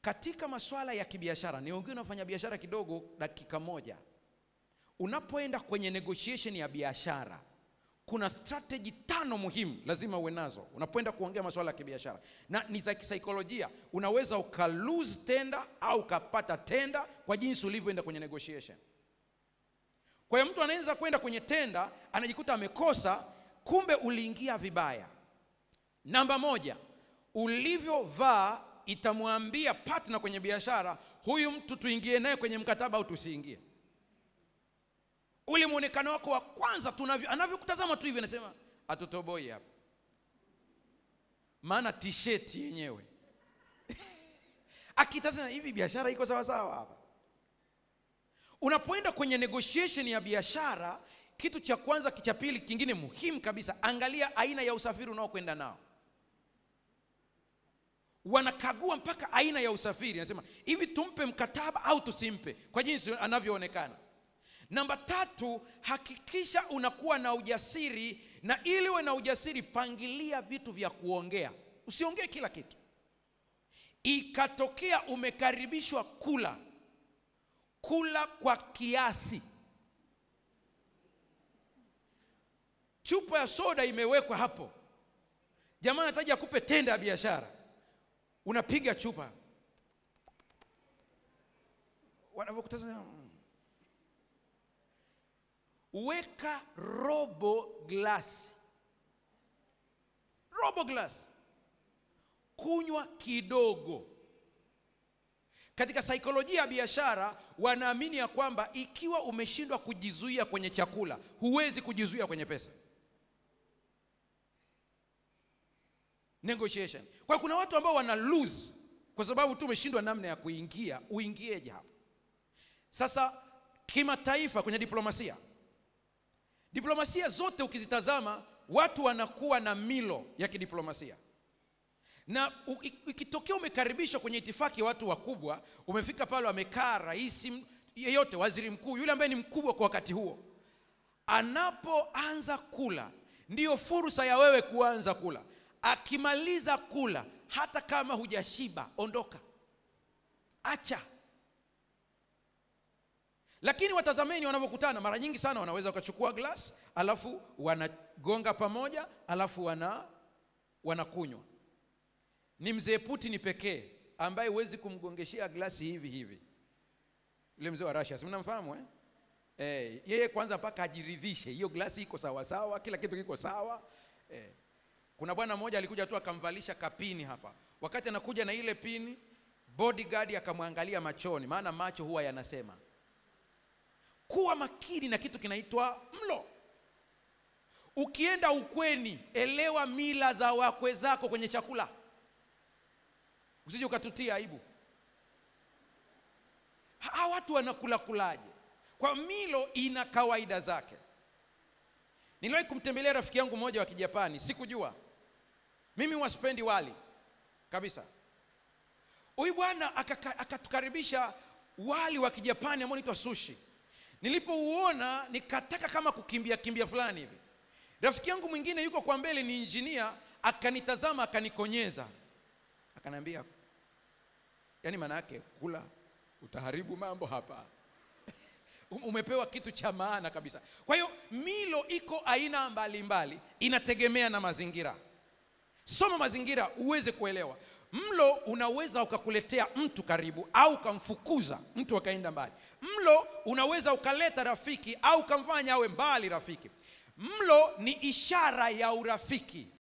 Katika masuala ya kibiashara, niongee na wafanya biashara kidogo dakika moja. Unapoenda kwenye negotiation ya biashara, kuna strategy 5 muhimu lazima uwe nazo unapoenda kuongea masuala ya kibiashara, na ni za kisaikolojia. Unaweza lose tender au ukapata tender kwa jinsi ulivyoenda kwenye negotiation. Kwa hiyo mtu anaweza kwenda kwenye tender anajikuta amekosa, kumbe uliingia vibaya. Namba 1, ulivyovaa itamwambia partner kwenye biashara, huyu mtu tuingie naye kwenye mkataba au tusiingie. Ule muonekano wako wa kwanza anavyokutazama tu hivi anasema atotoboi hapa. Maana t-shirt yenyewe akitazama hivi biashara iko sawa sawa hapa. Unapoenda kwenye negotiation ya biashara, kitu cha kwanza, cha pili, kingine muhimu kabisa, angalia aina ya usafiri unaokwenda nao. Wanakagua mpaka aina ya usafiri, anasema hivi tumpe mkataba au tusimpe kwa jinsi anavyoonekana. Namba 3, hakikisha unakuwa na ujasiri, na ili uwe na ujasiri pangilia vitu vya kuongea. Usiongee kila kitu. Ikatokea umekaribishwa kula kwa kiasi. Chupa ya soda imewekwa hapo, jamaa anataka akupe tenda ya biashara, unapiga chupa, wanavyokutazama, weka robo glass, kunywa kidogo. Katika saikolojia ya biashara wanaamini ya kwamba ikiwa umeshindwa kujizuia kwenye chakula, huwezi kujizuia kwenye pesa. Negotiation. Kwa kuna watu ambao wana lose kwa sababu tu umeshindwa namna ya kuingia. Uingieje hapo? Sasa kimataifa kwenye diplomasia zote ukizitazama, watu wanakuwa na milo ya kidiplomasia. Na ikitokea umekaribishwa kwenye itifaki watu wakubwa, umefika pale wamekaa rais yeyote, waziri mkuu, yule ambaye ni mkubwa kwa wakati huo, anapoanza kula ndiyo fursa ya wewe kuanza kula. Akimaliza kula, hata kama hujashiba, ondoka, acha. Lakini watazameni wanavyokutana, mara nyingi sana wanaweza wakachukua glass, alafu wanagonga pamoja, alafu wanakunywa. Ni mzee Putin pekee ambaye huwezi kumgongeshia glasi hivi. Yule mzee wa Russia, si mnamfahamu yeye kwanza mpaka ajiridhishe hiyo glasi iko sawa sawa, kila kitu kiko sawa. Kuna bwana mmoja alikuja tu akamvalisha kapini hapa. Wakati anakuja na ile pini, bodyguard akamwangalia machoni, maana macho huwa yanasema. Kuwa makini na kitu kinaitwa mlo. Ukienda ukweni, elewa mila za wakwe zako kwenye chakula. Usije ukatutia aibu. Hawa watu wanakula kulaje? Kwa milo ina kawaida zake. Niliwahi kumtembelea rafiki yangu mmoja wa Kijapani, sikujua. Mimi waspendi wali kabisa. Huyu bwana akatukaribisha wali wa Kijapani ambao unaitwa sushi. Nilipouona nikataka kama kukimbia fulani hivi. Rafiki yangu mwingine yuko kwa mbele, ni engineer, akanitazama akanikonyeza. Akaniambia, yani maana yake kula utaharibu mambo hapa. Umepewa kitu cha maana kabisa. Kwa hiyo milo iko aina mbalimbali, inategemea na mazingira. Soma mazingira uweze kuelewa. Mlo unaweza ukakuletea mtu karibu au ukamfukuza mtu akaenda mbali. Mlo unaweza ukaleta rafiki au ukamfanya awe mbali rafiki. Mlo ni ishara ya urafiki.